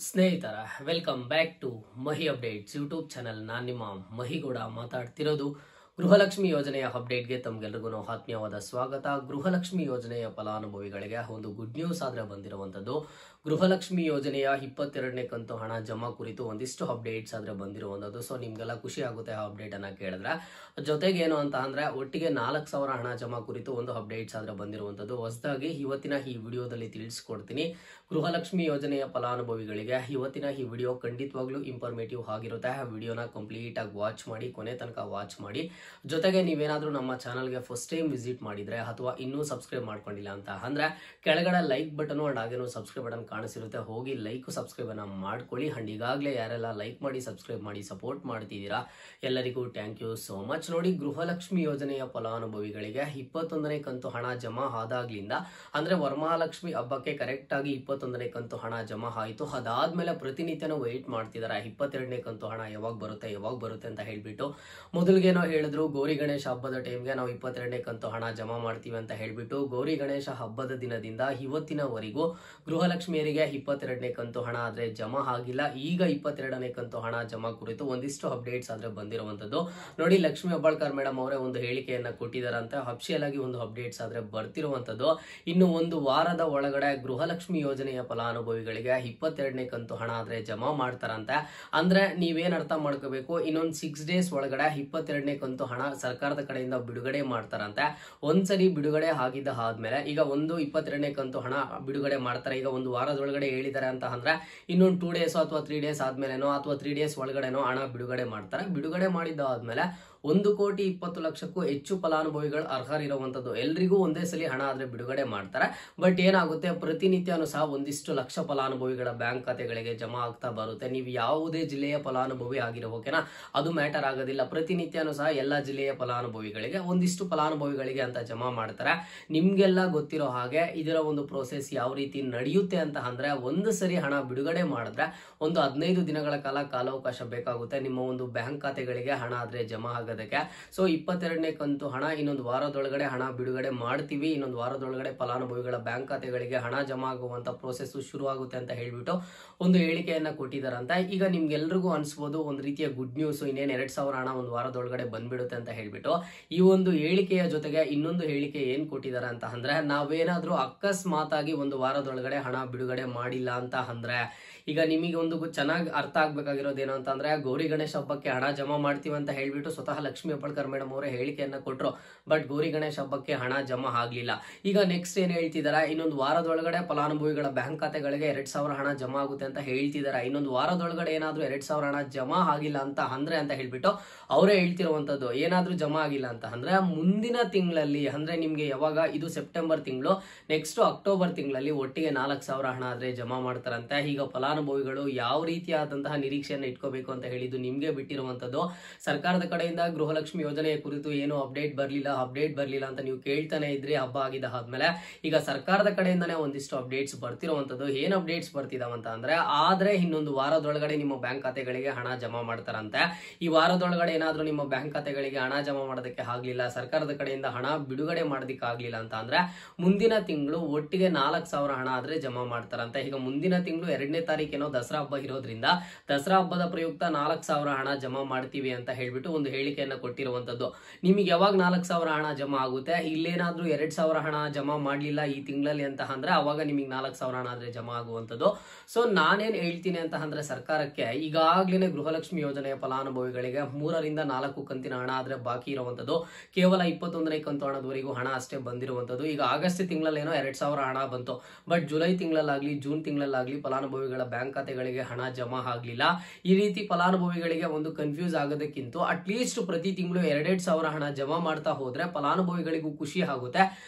ಸ್ನೇಹಿತರ welcome back to Mahi updates YouTube channel. ನಾನು ನಿಮ್ಮ ಮಹಿಗೌಡ ಮಾತಾಡ್ತಿರೋದು. ಗೃಹಲಕ್ಷ್ಮಿ ಯೋಜನೆಯ ಅಪ್ಡೇಟ್ಗೆ ತಮ್ಗೆಲ್ರಿಗೂ ಆತ್ಮೀಯವಾದ ಸ್ವಾಗತ. ಗೃಹಲಕ್ಷ್ಮಿ ಯೋಜನೆಯ ಫಲಾನುಭವಿಗಳಿಗೆ ಒಂದು ಗುಡ್ ನ್ಯೂಸ್ ಆದ್ರೆ ಬಂದಿರುವಂತದ್ದು. ಗೃಹಲಕ್ಷ್ಮಿ ಯೋಜನೆಯ 22ನೇ ಕಂತು ಹಣ ಜಮಾ ಕುರಿತು ಒಂದಿಷ್ಟು ಅಪ್ಡೇಟ್ಸ್ ಆದ್ರೆ ಬಂದಿರುವಂತದ್ದು. ಸೊ ನಿಮ್ಗೆಲ್ಲ ಖುಷಿ ಆಗುತ್ತೆ ಆ ಅಪ್ಡೇಟ್ ಅನ್ನ ಕೇಳಿದ್ರೆ. ಜೊತೆಗೆ ಏನು ಅಂತ ಅಂದ್ರೆ ಒಟ್ಟಿಗೆ 4,000 ಹಣ ಜಮಾ ಕುರಿತು ಒಂದು ಅಪ್ಡೇಟ್ಸ್ ಆದ್ರೆ ಬಂದಿರುವಂತದ್ದು. ಹೊಸದಾಗಿ ಇವತ್ತಿನ ಈ ವಿಡಿಯೋದಲ್ಲಿ ತಿಳಿಸ್ಕೊಡ್ತೀನಿ. ಗೃಹಲಕ್ಷ್ಮಿ ಯೋಜನೆಯ ಫಲಾನುಭವಿಗಳಿಗೆ ಇವತ್ತಿನ ಈ ವಿಡಿಯೋ ಖಂಡಿತವಾಗ್ಲೂ ಇನ್ಫಾರ್ಮೇಟಿವ್ ಆಗಿರುತ್ತೆ. ಆ ವಿಡಿಯೋನ ಕಂಪ್ಲೀಟ್ ಆಗಿ ವಾಚ್ ಮಾಡಿ, ಕೊನೆ ತನಕ ವಾಚ್ ಮಾಡಿ. ಜೊತೆಗೆ ನೀವೇನಾದ್ರೂ ನಮ್ಮ ಚಾನಲ್ಗೆ ಫಸ್ಟ್ ಟೈಮ್ ವಿಸಿಟ್ ಮಾಡಿದ್ರೆ ಅಥವಾ ಇನ್ನೂ ಸಬ್ಸ್ಕ್ರೈಬ್ ಮಾಡ್ಕೊಂಡಿಲ್ಲ ಅಂತ ಅಂದ್ರೆ ಕೆಳಗಡೆ ಲೈಕ್ ಬಟನ್ ಅಂಡ್ ಹಾಗೇನು ಸಬ್ಸ್ಕ್ರೈಬ್ ಬಟನ್ ಕಾಣಿಸಿರುತ್ತೆ, ಹೋಗಿ ಲೈಕ್ ಸಬ್ಸ್ಕ್ರೈಬ್ ಅನ್ನ ಮಾಡ್ಕೊಳ್ಳಿ. ಅಂಡ್ ಈಗಾಗಲೇ ಯಾರೆಲ್ಲ ಲೈಕ್ ಮಾಡಿ ಸಬ್ಸ್ಕ್ರೈಬ್ ಮಾಡಿ ಸಪೋರ್ಟ್ ಮಾಡ್ತಿದ್ದೀರಾ ಎಲ್ಲರಿಗೂ ಥ್ಯಾಂಕ್ ಯು ಸೋ ಮಚ್. ನೋಡಿ, ಗೃಹಲಕ್ಷ್ಮಿ ಯೋಜನೆಯ ಫಲಾನುಭವಿಗಳಿಗೆ 21ನೇ ಕಂತು ಹಣ ಜಮಾ ಆದಾಗ್ಲಿಂದ ಅಂದ್ರೆ ವರಮಹಾಲಕ್ಷ್ಮಿ ಹಬ್ಬಕ್ಕೆ ಕರೆಕ್ಟ್ ಆಗಿ 21ನೇ ಕಂತು ಹಣ ಜಮಾ ಆಯಿತು. ಅದಾದ್ಮೇಲೆ ಪ್ರತಿನಿತ್ಯನೂ ವೆಯ್ಟ್ ಮಾಡ್ತಿದ್ದಾರೆ 22ನೇ ಕಂತು ಹಣ ಯಾವಾಗ ಬರುತ್ತೆ ಅಂತ ಹೇಳ್ಬಿಟ್ಟು. ಮೊದಲಿಗೇನೋ ಹೇಳಿದ್ರು ಗೌರಿ ಗಣೇಶ ಹಬ್ಬದ ಟೈಮ್ಗೆ ನಾವು 22ನೇ ಕಂತು ಹಣ ಜಮಾ ಮಾಡ್ತೀವಿ ಅಂತ ಹೇಳ್ಬಿಟ್ಟು. ಗೌರಿ ಗಣೇಶ ಹಬ್ಬದ ದಿನದಿಂದ ಇವತ್ತಿನವರೆಗೂ ಗೃಹಲಕ್ಷ್ಮಿಯರಿಗೆ 22ನೇ ಕಂತು ಹಣ ಆದ್ರೆ ಜಮಾ ಆಗಿಲ್ಲ. ಈಗ 22ನೇ ಕಂತು ಹಣ ಜಮಾ ಕುರಿತು ಒಂದಿಷ್ಟು ಅಪ್ಡೇಟ್ಸ್ ಆದ್ರೆ ಬಂದಿರುವಂತದ್ದು. ನೋಡಿ, ಲಕ್ಷ್ಮಿ ಹೆಬ್ಬಾಳ್ಕರ್ ಮೇಡಮ್ ಅವರೇ ಒಂದು ಹೇಳಿಕೆಯನ್ನ ಕೊಟ್ಟಿದ್ದಾರಂತೆ. ಅಫಿಷಿಯಲ್ ಆಗಿ ಒಂದು ಅಪ್ಡೇಟ್ಸ್ ಆದ್ರೆ ಬರ್ತಿರುವಂತದ್ದು. ಇನ್ನು ಒಂದು ವಾರದ ಒಳಗಡೆ ಗೃಹಲಕ್ಷ್ಮಿ ಯೋಜನೆಯ ಫಲಾನುಭವಿಗಳಿಗೆ 22ನೇ ಕಂತು ಹಣ ಆದ್ರೆ ಜಮಾ ಮಾಡ್ತಾರಂತೆ. ಅಂದ್ರೆ ನೀವೇನ್ ಅರ್ಥ ಮಾಡ್ಕೋಬೇಕು, ಇನ್ನೊಂದು 6 ಡೇಸ್ ಒಳಗಡೆ 22ನೇ ಕಂತು ಹಣ ಸರ್ಕಾರದ ಕಡೆಯಿಂದ ಬಿಡುಗಡೆ ಮಾಡ್ತಾರಂತೆ. ಒಂದ್ಸರಿ ಬಿಡುಗಡೆ ಆಗಿದ್ದ ಆದ್ಮೇಲೆ ಈಗ ಒಂದು 22ನೇ ಕಂತು ಹಣ ಬಿಡುಗಡೆ ಮಾಡ್ತಾರೆ. ಈಗ ಒಂದು ವಾರದೊಳಗಡೆ ಹೇಳಿದ್ದಾರೆ ಅಂತ ಅಂದ್ರೆ ಇನ್ನೊಂದು 2 ಡೇಸ್ ಅಥವಾ 3 ಡೇಸ್ ಆದ್ಮೇಲೆನೋ ಅಥವಾ 3 ಡೇಸ್ ಒಳಗಡೆನೋ ಹಣ ಬಿಡುಗಡೆ ಮಾಡ್ತಾರೆ. ಬಿಡುಗಡೆ ಮಾಡಿದ ಆದ್ಮೇಲೆ 1,20,00,000ಕ್ಕೂ ಹೆಚ್ಚು ಫಲಾನುಭವಿಗಳು ಅರ್ಹರಿರುವಂತದ್ದು. ಎಲ್ರಿಗೂ ಒಂದೇ ಸಲ ಹಣ ಆದ್ರೆ ಬಿಡುಗಡೆ ಮಾಡ್ತಾರೆ. ಬಟ್ ಏನಾಗುತ್ತೆ, ಪ್ರತಿನಿತ್ಯನೂ ಸಹ ಒಂದಿಷ್ಟು ಲಕ್ಷ ಫಲಾನುಭವಿಗಳ ಬ್ಯಾಂಕ್ ಖಾತೆಗಳಿಗೆ ಜಮಾ ಆಗ್ತಾ ಬರುತ್ತೆ. ನೀವು ಯಾವುದೇ ಜಿಲ್ಲೆಯ ಫಲಾನುಭವಿ ಆಗಿರಬೇಕೇನಾ, ಅದು ಮ್ಯಾಟರ್ ಆಗೋದಿಲ್ಲ. ಪ್ರತಿನಿತ್ಯನೂ ಸಹ ಎಲ್ಲಾ ಜಿಲ್ಲೆಯ ಫಲಾನುಭವಿಗಳಿಗೆ ಒಂದಿಷ್ಟು ಫಲಾನುಭವಿಗಳಿಗೆ ಅಂತ ಜಮಾ ಮಾಡ್ತಾರೆ. ನಿಮ್ಗೆಲ್ಲ ಗೊತ್ತಿರೋ ಹಾಗೆ ಇದರ ಒಂದು ಪ್ರೋಸೆಸ್ ಯಾವ ರೀತಿ ನಡೆಯುತ್ತೆ ಅಂತ ಅಂದ್ರೆ, ಒಂದು ಸರಿ ಹಣ ಬಿಡುಗಡೆ ಮಾಡಿದ್ರೆ ಒಂದು 15 ದಿನಗಳ ಕಾಲಾವಕಾಶ ಬೇಕಾಗುತ್ತೆ ನಿಮ್ಮ ಒಂದು ಬ್ಯಾಂಕ್ ಖಾತೆಗಳಿಗೆ ಹಣ ಆದ್ರೆ ಜಮಾ ಆಗೋದಕ್ಕೆ. ಸೊ 22ನೇ ಕಂತು ಹಣ ಇನ್ನೊಂದು ವಾರದೊಳಗಡೆ ಹಣ ಬಿಡುಗಡೆ ಮಾಡ್ತೀವಿ, ಇನ್ನೊಂದು ವಾರದೊಳಗಡೆ ಫಲಾನುಭವಿಗಳ ಬ್ಯಾಂಕ್ ಖಾತೆಗಳಿಗೆ ಹಣ ಜಮಾ ಆಗುವಂತ ಪ್ರೋಸೆಸ್ ಶುರು ಆಗುತ್ತೆ ಅಂತ ಹೇಳ್ಬಿಟ್ಟು ಒಂದು ಹೇಳಿಕೆಯನ್ನ ಕೊಟ್ಟಿದ್ದಾರಂತ. ಈಗ ನಿಮ್ಗೆಲ್ರಿಗೂ ಅನ್ಸ್ಬೋದು ಒಂದು ರೀತಿಯ ಗುಡ್ ನ್ಯೂಸ್, ಇನ್ನೇನು 2,000 ಹಣ ಒಂದು ವಾರದೊಳಗಡೆ ಬಂದ್ಬಿಡುತ್ತೆ ಅಂತ ಹೇಳ್ಬಿಟ್ಟು. ಈ ಒಂದು ಹೇಳಿಕೆಯ ಜೊತೆಗೆ ಇನ್ನೊಂದು ಹೇಳಿಕೆ ಏನ್ ಕೊಟ್ಟಿದ್ದಾರೆ ಅಂತ ಅಂದ್ರೆ, ನಾವೇನಾದ್ರೂ ಅಕಸ್ಮಾತ್ ಆಗಿ ಒಂದು ವಾರದೊಳಗಡೆ ಹಣ ಬಿಡುಗಡೆ ಮಾಡಿಲ್ಲ ಅಂತ ಅಂದ್ರೆ, ಈಗ ನಿಮಗೆ ಒಂದು ಚೆನ್ನಾಗಿ ಅರ್ಥ ಆಗ್ಬೇಕಾಗಿರೋದೇನು ಅಂತ ಅಂದ್ರೆ, ಗೌರಿ ಗಣೇಶ ಹಬ್ಬಕ್ಕೆ ಹಣ ಜಮಾ ಮಾಡ್ತೀವಿ ಅಂತ ಹೇಳ್ಬಿಟ್ಟು ಸ್ವತಃ ಲಕ್ಷ್ಮಿ ಹೆಬ್ಬಾಳ್ಕರ್ ಮೇಡಮ್ ಅವರೇ ಹೇಳಿಕೆಯನ್ನ ಕೊಟ್ರು. ಬಟ್ ಗೌರಿ ಗಣೇಶ ಹಬ್ಬಕ್ಕೆ ಹಣ ಜಮಾ ಆಗ್ಲಿಲ್ಲ. ಈಗ ನೆಕ್ಸ್ಟ್ ಏನ್ ಹೇಳ್ತಿದಾರೆ, ಇನ್ನೊಂದು ವಾರದೊಳಗಡೆ ಫಲಾನುಭವಿಗಳ ಬ್ಯಾಂಕ್ ಖಾತೆಗಳಿಗೆ 2,000 ಹಣ ಜಮಾ ಆಗುತ್ತೆ ಅಂತ ಹೇಳ್ತಿದ್ದಾರೆ. ಇನ್ನೊಂದು ವಾರದೊಳಗಡೆ ಏನಾದ್ರೂ 2,000 ಹಣ ಜಮಾ ಆಗಿಲ್ಲ ಅಂತ ಅಂದ್ರೆ ಅಂತ ಹೇಳ್ಬಿಟ್ಟು ಅವರೇ ಹೇಳ್ತಿರುವಂತದ್ದು. ಏನಾದ್ರೂ ಜಮಾ ಆಗಿಲ್ಲ ಅಂತ ಅಂದ್ರೆ ಮುಂದಿನ ತಿಂಗಳಲ್ಲಿ, ಅಂದ್ರೆ ನಿಮ್ಗೆ ಯಾವಾಗ ಇದು ಸೆಪ್ಟೆಂಬರ್ ತಿಂಗಳು, ನೆಕ್ಸ್ಟ್ ಅಕ್ಟೋಬರ್ ತಿಂಗಳಲ್ಲಿ ಒಟ್ಟಿಗೆ 4,000 ಹಣ ಆದ್ರೆ ಜಮಾ ಮಾಡ್ತಾರಂತೆ. ಈಗ ಫಲಾನುಭವಿಗಳು ಯಾವ ರೀತಿಯಾದಂತಹ ನಿರೀಕ್ಷೆಯನ್ನು ಇಟ್ಕೋಬೇಕು ಅಂತ ಹೇಳಿದ್ದು ನಿಮ್ಗೆ ಬಿಟ್ಟಿರುವಂತದ್ದು. ಸರ್ಕಾರದ ಕಡೆಯಿಂದ ಗೃಹಲಕ್ಷ್ಮಿ ಯೋಜನೆಯ ಕುರಿತು ಏನು ಅಪ್ಡೇಟ್ ಬರ್ಲಿಲ್ಲ ಅಂತ ನೀವು ಕೇಳ್ತಾನೆ ಇದ್ರಿ ಹಬ್ಬ ಆಗಿದ ಆದ್ಮೇಲೆ. ಈಗ ಸರ್ಕಾರದ ಕಡೆಯಿಂದಾನೇ ಒಂದಿಷ್ಟು ಅಪ್ಡೇಟ್ಸ್ ಬರ್ತಿರುವಂತದ್ದು. ಏನ್ ಅಪ್ಡೇಟ್ಸ್ ಬರ್ತಿದಾವಂತ ಅಂದ್ರೆ, ಆದ್ರೆ ಇನ್ನೊಂದು ವಾರದೊಳಗಡೆ ನಿಮ್ಮ ಬ್ಯಾಂಕ್ ಖಾತೆಗಳಿಗೆ ಹಣ ಜಮಾ ಮಾಡ್ತಾರಂತೆ. ಈ ವಾರದೊಳಗಡೆ ಏನಾದ್ರೂ ನಿಮ್ಮ ಬ್ಯಾಂಕ್ ಖಾತೆಗಳಿಗೆ ಹಣ ಜಮಾ ಮಾಡೋದಕ್ಕೆ ಆಗ್ಲಿಲ್ಲ, ಸರ್ಕಾರದ ಕಡೆಯಿಂದ ಹಣ ಬಿಡುಗಡೆ ಮಾಡೋದಕ್ಕೆ ಆಗ್ಲಿಲ್ಲ ಅಂತ ಅಂದ್ರೆ ಮುಂದಿನ ತಿಂಗಳು ಒಟ್ಟಿಗೆ 4,000 ಹಣ ಆದ್ರೆ ಜಮಾ ಮಾಡ್ತಾರಂತೆ. ಈಗ ಮುಂದಿನ ತಿಂಗಳು 2ನೇ ತಾರೀಕೇನೋ ದಸರಾ ಹಬ್ಬ ಇರೋದ್ರಿಂದ ದಸರಾ ಹಬ್ಬದ ಪ್ರಯುಕ್ತ 4,000 ಹಣ ಜಮಾ ಮಾಡ್ತೀವಿ ಅಂತ ಹೇಳ್ಬಿಟ್ಟು ಒಂದು ಹೇಳಿಕೆಯನ್ನ ಕೊಟ್ಟಿರುವಂತದ್ದು. ನಿಮಗೆ ಯಾವಾಗ 4,000 ಹಣ ಜಮಾ ಆಗುತ್ತೆ, ಇಲ್ಲೇನಾದ್ರೂ 2,000 ಹಣ ಜಮಾ ಮಾಡ್ಲಿಲ್ಲ ಈ ತಿಂಗಳಲ್ಲಿ ಅಂತ ಅಂದ್ರೆ ಅವಾಗ ನಿಮಗೆ 4,000 ಹಣ ಆದ್ರೆ ಜಮಾ ಆಗುವಂತದ್ದು. ಸೊ ನಾನೇನ್ ಹೇಳ್ತೀನಿ ಅಂತ ಅಂದ್ರೆ, ಸರ್ಕಾರಕ್ಕೆ ಈಗಾಗ್ಲೇ ಗೃಹಲಕ್ಷ್ಮಿ ಯೋಜನೆಯ ಫಲಾನುಭವಿಗಳಿಗೆ 3 ರಿಂದ 4 ಕಂತಿನ ಹಣ ಆದ್ರೆ ಬಾಕಿ ಇರುವಂತದ್ದು. ಕೇವಲ 21ನೇ ಕಂತು ಹಣದವರೆಗೂ ಹಣ ಅಷ್ಟೇ ಬಂದಿರುವಂತದ್ದು. ಈಗ ಆಗಸ್ಟ್ ತಿಂಗಳಲ್ಲಿ ಏನೋ 2,000 ಹಣ ಬಂತು. ಬಟ್ ಜುಲೈ ತಿಂಗಳಲ್ಲಾಗ್ಲಿ ಜೂನ್ ತಿಂಗಳಲ್ಲಾಗ್ಲಿ ಫಲಾನುಭವಿಗಳ ಬ್ಯಾಂಕ್ ಖಾತೆಗಳಿಗೆ ಹಣ ಜಮಾ ಆಗ್ಲಿಲ್ಲ. ಈ ರೀತಿ ಫಲಾನುಭವಿಗಳಿಗೆ ಒಂದು ಕನ್ಫ್ಯೂಸ್ ಆಗೋದಕ್ಕಿಂತ ಅಟ್ಲೀಸ್ಟ್ ಪ್ರತಿ ತಿಂಗಳು 2,000 ಹಣ ಜಮಾ ಮಾಡ್ತಾ ಹೋದ್ರೆ ಫಲಾನುಭವಿಗಳಿಗೂ ಖುಷಿ ಆಗುತ್ತೆ.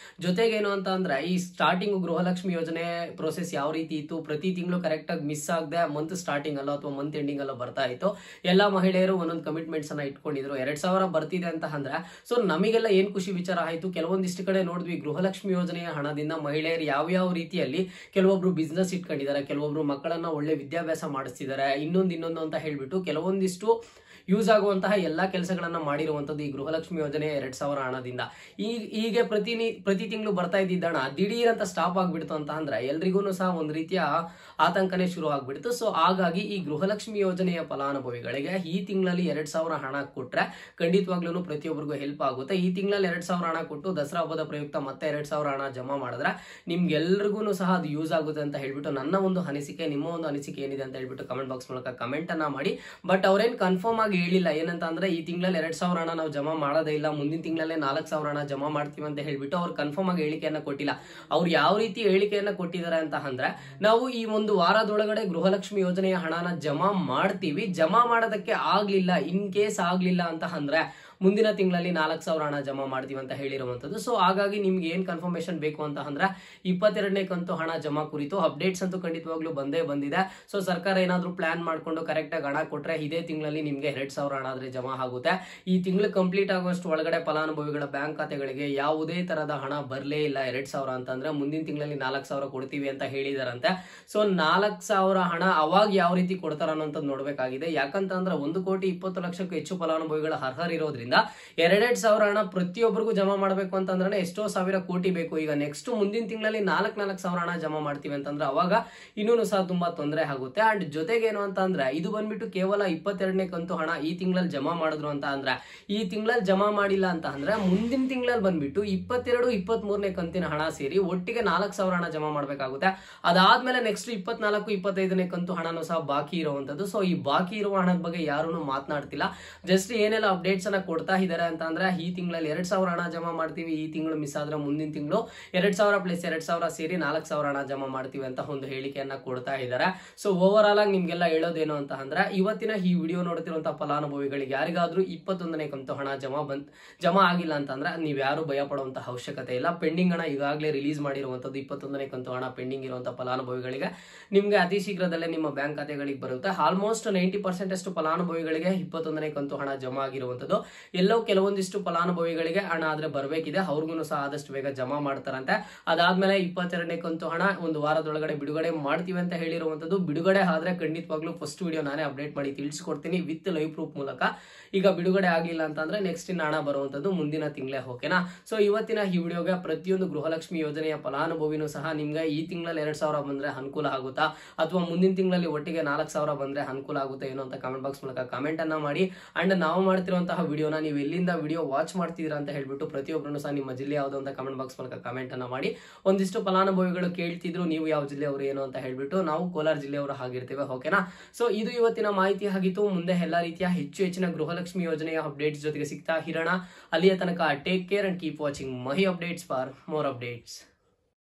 ಜೊತೆಗೇನು ಅಂತ ಅಂದ್ರೆ, ಈ ಸ್ಟಾರ್ಟಿಂಗ್ ಗೃಹಲಕ್ಷ್ಮಿ ಯೋಜನೆ ಪ್ರೋಸೆಸ್ ಯಾವ ರೀತಿ ಇತ್ತು, ಪ್ರತಿ ತಿಂಗಳು ಕರೆಕ್ಟ್ ಆಗಿ ಮಿಸ್ ಆಗದೆ ಮಂತ್ ಸ್ಟಾರ್ಟಿಂಗ್ ಅಲ್ಲೋ ಅಥವಾ ಮಂತ್ ಎಂಡಿಂಗ್ ಅಲ್ಲೋ ಬರ್ತಾ ಇತ್ತು. ಎಲ್ಲಾ ಮಹಿಳೆಯರು ಒಂದೊಂದು ಕಮಿಟ್ಮೆಂಟ್ಸ್ ಅನ್ನ ಇಟ್ಕೊಂಡಿದ್ರು. 2,000 ಬರ್ತಿದೆ ಅಂತ ಅಂದ್ರೆ ಸೊ ನಮಗೆಲ್ಲ ಏನ್ ಖುಷಿ ವಿಚಾರ ಆಯ್ತು. ಕೆಲವೊಂದಿಷ್ಟು ಕಡೆ ನೋಡಿದ್ವಿ, ಗೃಹಲಕ್ಷ್ಮಿ ಯೋಜನೆಯ ಹಣದಿಂದ ಮಹಿಳೆಯರು ಯಾವ ರೀತಿಯಲ್ಲಿ ಕೆಲವೊಬ್ರು ಬಿಸ್ನೆಸ್ ಇಟ್ಕೊಂಡಿದ್ದಾರೆ, ಕೆಲವೊಬ್ರು ಮಕ್ಕಳನ್ನ ಒಳ್ಳೆ ವಿದ್ಯಾಭ್ಯಾಸ ಮಾಡಿಸ್ತಿದ್ದಾರೆ, ಇನ್ನೊಂದು ಅಂತ ಹೇಳ್ಬಿಟ್ಟು ಕೆಲವೊಂದಿಷ್ಟು ಯೂಸ್ ಆಗುವಂತಹ ಎಲ್ಲಾ ಕೆಲಸಗಳನ್ನ ಅನ್ನ ಮಾಡಿರುವಂತದ್ದು ಈ ಗೃಹಲಕ್ಷ್ಮಿ ಯೋಜನೆ 2000 ಹಣದಿಂದ. ಹೀಗೆ ಪ್ರತಿ ತಿಂಗಳು ಬರ್ತಾ ಇದ್ದಿದ್ದ ಹಣ ದಿಢೀರ್ ಅಂತ ಸ್ಟಾಪ್ ಆಗ್ಬಿಡ್ತು ಅಂತ ಅಂದ್ರೆ ಎಲ್ರಿಗೂ ಸಹ ಒಂದು ರೀತಿಯ ಆತಂಕನೇ ಶುರು ಆಗ್ಬಿಡ್ತು. ಸೊ ಹಾಗಾಗಿ ಈ ಗೃಹಲಕ್ಷ್ಮಿ ಯೋಜನೆಯ ಫಲಾನುಭವಿಗಳಿಗೆ ಈ ತಿಂಗಳಲ್ಲಿ 2000 ಹಣ ಕೊಟ್ರೆ ಖಂಡಿತವಾಗ್ಲೂ ಪ್ರತಿಯೊಬ್ಬರಿಗೂ ಹೆಲ್ಪ್ ಆಗುತ್ತೆ. ಈ ತಿಂಗಳಲ್ಲಿ 2000 ಹಣ ಕೊಟ್ಟು ದಸರಾ ಹಬ್ಬದ ಪ್ರಯುಕ್ತ ಮತ್ತೆ 2000 ಹಣ ಜಮಾ ಮಾಡಿದ್ರೆ ನಿಮ್ಗೆಲ್ರಿಗೂ ಸಹ ಅದು ಯೂಸ್ ಆಗುತ್ತೆ ಅಂತ ಹೇಳ್ಬಿಟ್ಟು ನನ್ನ ಒಂದು ಅನಿಸಿಕೆ. ನಿಮ್ಮ ಒಂದು ಅನಿಸಿಕೆ ಏನಿದೆ ಅಂತ ಹೇಳ್ಬಿಟ್ಟು ಕಮೆಂಟ್ ಬಾಕ್ಸ್ ಮೂಲಕ ಕಮೆಂಟ್ ಅನ್ನ ಮಾಡಿ. ಬಟ್ ಅವ್ರೇನ್ ಕನ್ಫರ್ಮ್ ಆಗಿ ಹೇಳಿಲ್ಲ ಏನಂತ ಅಂದ್ರೆ ಈ ತಿಂಗಳಲ್ಲಿ 2000 ಹಣ ನಾವು ಜಮಾ ಮಾಡೋದೇ ಇಲ್ಲ, ಮುಂದಿನ ತಿಂಗಳಲ್ಲೇ 4000 ಹಣ ಜಮಾ ಮಾಡ್ತೀವಿ ಅಂತ ಹೇಳ್ಬಿಟ್ಟು ಅವ್ರು ಕನ್ಫರ್ಮ್ ಆಗಿ ಹೇಳಿಕೆಯನ್ನ ಕೊಟ್ಟಿಲ್ಲ. ಅವ್ರು ಯಾವ ರೀತಿ ಹೇಳಿಕೆಯನ್ನ ಕೊಟ್ಟಿದ್ದಾರೆ ಅಂತ ಅಂದ್ರೆ, ನಾವು ಈ ಒಂದು ವಾರದೊಳಗಡೆ ಗೃಹಲಕ್ಷ್ಮಿ ಯೋಜನೆಯ ಹಣನ ಜಮಾ ಮಾಡ್ತೀವಿ, ಜಮಾ ಮಾಡೋದಕ್ಕೆ ಆಗ್ಲಿಲ್ಲ, ಇನ್ ಕೇಸ್ ಆಗ್ಲಿಲ್ಲ ಅಂತ ಅಂದ್ರೆ ಮುಂದಿನ ತಿಂಗಳಲ್ಲಿ 4000 ಹಣ ಜಮಾ ಮಾಡ್ತೀವಿ ಅಂತ ಹೇಳಿರುವಂತದ್ದು. ಸೊ ಹಾಗಾಗಿ ನಿಮ್ಗೆ ಏನ್ ಕನ್ಫರ್ಮೇಶನ್ ಬೇಕು ಅಂತ ಅಂದ್ರೆ 22ನೇ ಕಂತು ಹಣ ಜಮಾ ಕುರಿತು ಅಪ್ಡೇಟ್ಸ್ ಅಂತೂ ಖಂಡಿತವಾಗ್ಲೂ ಬಂದೇ ಬಂದಿದೆ. ಸೊ ಸರ್ಕಾರ ಏನಾದ್ರೂ ಪ್ಲಾನ್ ಮಾಡ್ಕೊಂಡು ಕರೆಕ್ಟ್ ಆಗಿ ಹಣ ಕೊಟ್ರೆ ಇದೇ ತಿಂಗಳಲ್ಲಿ ನಿಮ್ಗೆ 2000 ಹಣ ಆದ್ರೆ ಜಮಾ ಆಗುತ್ತೆ. ಈ ತಿಂಗಳು ಕಂಪ್ಲೀಟ್ ಆಗುವಷ್ಟು ಒಳಗಡೆ ಫಲಾನುಭವಿಗಳ ಬ್ಯಾಂಕ್ ಖಾತೆಗಳಿಗೆ ಯಾವುದೇ ತರದ ಹಣ ಬರ್ಲೇ ಇಲ್ಲ 2000 ಅಂತಂದ್ರೆ ಮುಂದಿನ ತಿಂಗಳಲ್ಲಿ 4000 ಕೊಡ್ತೀವಿ ಅಂತ ಹೇಳಿದಾರಂತೆ. ಸೊ 4000 ಹಣ ಅವಾಗ ಯಾವ ರೀತಿ ಕೊಡ್ತಾರ ಅನ್ನೋಂಥದ್ದು ನೋಡ್ಬೇಕಾಗಿದೆ. ಯಾಕಂತಂದ್ರೆ 1,20,00,000ಕ್ಕೂ ಹೆಚ್ಚು ಫಲಾನುಭವಿಗಳ ಅರ್ಹರಿರೋದ್ರಿಂದ 2,000 ಹಣ ಪ್ರತಿಯೊಬ್ಬರಿಗೂ ಜಮಾ ಮಾಡಬೇಕು ಅಂತಂದ್ರೆ ಎಷ್ಟೋ ಸಾವಿರ ಕೋಟಿ ಬೇಕು. ಈಗ ನೆಕ್ಸ್ಟ್ ಮುಂದಿನ ತಿಂಗಳಲ್ಲಿ 4,000 ಹಣ ಜಮಾ ಮಾಡ್ತೀವಿ ಅಂತಂದ್ರೆ ಅವಾಗ ಇನ್ನೂ ಸಹ ತುಂಬಾ ತೊಂದರೆ ಆಗುತ್ತೆ. ಅಂಡ್ ಜೊತೆಗೇನು ಅಂತ ಅಂದ್ರೆ ಇದು ಬಂದ್ಬಿಟ್ಟು ಕೇವಲ 22ನೇ ಕಂತು ಹಣ ಈ ತಿಂಗಳಲ್ಲಿ ಜಮಾ ಮಾಡಿದ್ರು ಅಂತ ಅಂದ್ರೆ, ಈ ತಿಂಗಳಲ್ಲಿ ಜಮಾ ಮಾಡಿಲ್ಲ ಅಂತ ಅಂದ್ರೆ ಮುಂದಿನ ತಿಂಗಳಲ್ಲಿ ಬಂದ್ಬಿಟ್ಟು 22, 23ನೇ ಕಂತಿನ ಹಣ ಸೇರಿ ಒಟ್ಟಿಗೆ 4,000 ಹಣ ಜಮಾ ಮಾಡ್ಬೇಕಾಗುತ್ತೆ. ಅದಾದ್ಮೇಲೆ ನೆಕ್ಸ್ಟ್ 24, 25ನೇ ಕಂತು ಹಣನೂ ಸಹ ಬಾಕಿ ಇರುವಂತದ್ದು. ಸೊ ಈ ಬಾಕಿ ಇರುವ ಹಣದ ಬಗ್ಗೆ ಯಾರು ಮಾತನಾಡ್ತಿಲ್ಲ. ಜಸ್ಟ್ ಏನೆಲ್ಲ ಅಪ್ಡೇಟ್ಸ್ ಅನ್ನ ಕೊಡ್ತಾ ಇದ್ದಾರೆ ಅಂತ ಅಂದ್ರೆ ಈ ತಿಂಗಳಲ್ಲಿ 2000 ಹಣ ಜಮಾ ಮಾಡ್ತೀವಿ, ಈ ತಿಂಗಳು ಮಿಸ್ ಆದ್ರೆ ಮುಂದಿನ ತಿಂಗಳು 2000 ಪ್ಲಸ್ 2000 ಸೇರಿ 4000 ಹಣ ಜಮಾ ಮಾಡ್ತೀವಿ ಅಂತ ಒಂದು ಹೇಳಿಕೆಯನ್ನ ಕೊಡ್ತಾ ಇದ್ದಾರೆ. ಸೊ ಓವರ್ ಆಲ್ ಆಗಿ ನಿಮ್ಗೆಲ್ಲ ಹೇಳೋದೇನು ಅಂತ ಅಂದ್ರೆ, ಇವತ್ತಿನ ಈ ವಿಡಿಯೋ ನೋಡ್ತಿರುವಂತಹ ಫಲಾನುಭವಿಗಳಿಗೆ ಯಾರಿಗಾದ್ರೂ 21ನೇ ಕಂತು ಹಣ ಜಮಾ ಆಗಿಲ್ಲ ಅಂತಂದ್ರೆ ನೀವ್ ಯಾರು ಭಯ ಪಡುವಂತ ಅವಶ್ಯಕತೆ ಇಲ್ಲ. ಪೆಂಡಿಂಗ್ ಹಣ ಈಗಾಗಲೇ ರಿಲೀಸ್ ಮಾಡಿರುವಂತದ್ದು 21ನೇ ಕಂತು ಹಣ ಪೆಂಡಿಂಗ್ ಇರುವಂತಹ ಫಲಾನುಭವಿಗಳಿಗೆ ನಿಮ್ಗೆ ಅತಿ ಶೀಘ್ರದಲ್ಲೇ ನಿಮ್ಮ ಬ್ಯಾಂಕ್ ಖಾತೆಗಳಿಗೆ ಬರುತ್ತೆ. ಆಲ್ಮೋಸ್ಟ್ 90% ಅಷ್ಟು ಫಲಾನುಭವಿಗಳಿಗೆ 21ನೇ ಕಂತು ಹಣ ಜಮಾ ಆಗಿರುವಂತದ್ದು. ಎಲ್ಲೋ ಕೆಲವೊಂದಿಷ್ಟು ಫಲಾನುಭವಿಗಳಿಗೆ ಹಣ ಆದ್ರೆ ಬರ್ಬೇಕಿದೆ, ಅವ್ರಿಗೂ ಸಹ ಆದಷ್ಟು ಬೇಗ ಜಮಾ ಮಾಡ್ತಾರಂತೆ. ಅದಾದ್ಮೇಲೆ 22ನೇ ಕಂತು ಹಣ ಒಂದು ವಾರದೊಳಗಡೆ ಬಿಡುಗಡೆ ಮಾಡ್ತೀವಿ ಅಂತ ಹೇಳಿರುವಂತದ್ದು. ಬಿಡುಗಡೆ ಆದ್ರೆ ಖಂಡಿತವಾಗ್ಲೂ ಫಸ್ಟ್ ವಿಡಿಯೋ ನಾನೇ ಅಪ್ಡೇಟ್ ಮಾಡಿ ತಿಳಿಸ್ಕೊಡ್ತೀನಿ ವಿತ್ ಲೈವ್ ಪ್ರೂಫ್ ಮೂಲಕ. ಈಗ ಬಿಡುಗಡೆ ಆಗಿಲ್ಲ ಅಂತಂದ್ರೆ ನೆಕ್ಸ್ಟ್ ಇನ್ ಹಣ ಬರುವಂತದ್ದು ಮುಂದಿನ ತಿಂಗಳೇ, ಓಕೆನಾ. ಸೊ ಇವತ್ತಿನ ಈ ವಿಡಿಯೋಗೆ ಪ್ರತಿಯೊಂದು ಗೃಹಲಕ್ಷ್ಮಿ ಯೋಜನೆಯ ಫಲಾನುಭವಿನೂ ಸಹ ನಿಮ್ಗೆ ಈ ತಿಂಗಳಲ್ಲಿ 2000 ಬಂದ್ರೆ ಅನುಕೂಲ ಆಗುತ್ತಾ ಅಥವಾ ಮುಂದಿನ ತಿಂಗಳಲ್ಲಿ ಒಟ್ಟಿಗೆ 4000 ಬಂದ್ರೆ ಅನುಕೂಲ ಆಗುತ್ತೆ ಏನೋ ಅಂತ ಕಮೆಂಟ್ ಬಾಕ್ಸ್ ಮೂಲಕ ಕಮೆಂಟ್ ಅನ್ನ ಮಾಡಿ. ಅಂಡ್ ನಾವು ಮಾಡ್ತಿರುವಂತಹ ವಿಡಿಯೋನ ನೀವು ಎಲ್ಲಿಂದ ವಿಡಿಯೋ ವಾಚ್ ಮಾಡ್ತಿದ್ದೀರಾ ಅಂತ ಹೇಳ್ಬಿಟ್ಟು ಪ್ರತಿಯೊಬ್ಬರು ಸಹ ನಿಮ್ಮ ಜಿಲ್ಲೆ ಯಾವುದು ಅಂತ ಕಮೆಂಟ್ ಬಾಕ್ಸ್ ಮೂಲಕ ಕಮೆಂಟ್ ಅನ್ನ ಮಾಡಿ. ಒಂದಿಷ್ಟು ಫಲಾನುಭವಿಗಳು ಕೇಳ್ತಿದ್ರು ನೀವು ಯಾವ ಜಿಲ್ಲೆಯವರು ಏನು ಅಂತ ಹೇಳ್ಬಿಟ್ಟು, ನಾವು ಕೋಲಾರ ಜಿಲ್ಲೆಯವರು ಆಗಿರ್ತೇವೆ, ಓಕೆನಾ. ಸೊ ಇದು ಇವತ್ತಿನ ಮಾಹಿತಿ ಆಗಿತ್ತು. ಮುಂದೆ ಎಲ್ಲಾ ರೀತಿಯ ಹೆಚ್ಚಿನ ಗೃಹಲಕ್ಷ್ಮಿ ಯೋಜನೆಯ ಅಪ್ಡೇಟ್ಸ್ ಜೊತೆಗೆ ಸಿಗ್ತಾ ಇರೋಣ. ಅಲ್ಲಿಯ ತನಕ take care and keep watching Mahi updates for more updates.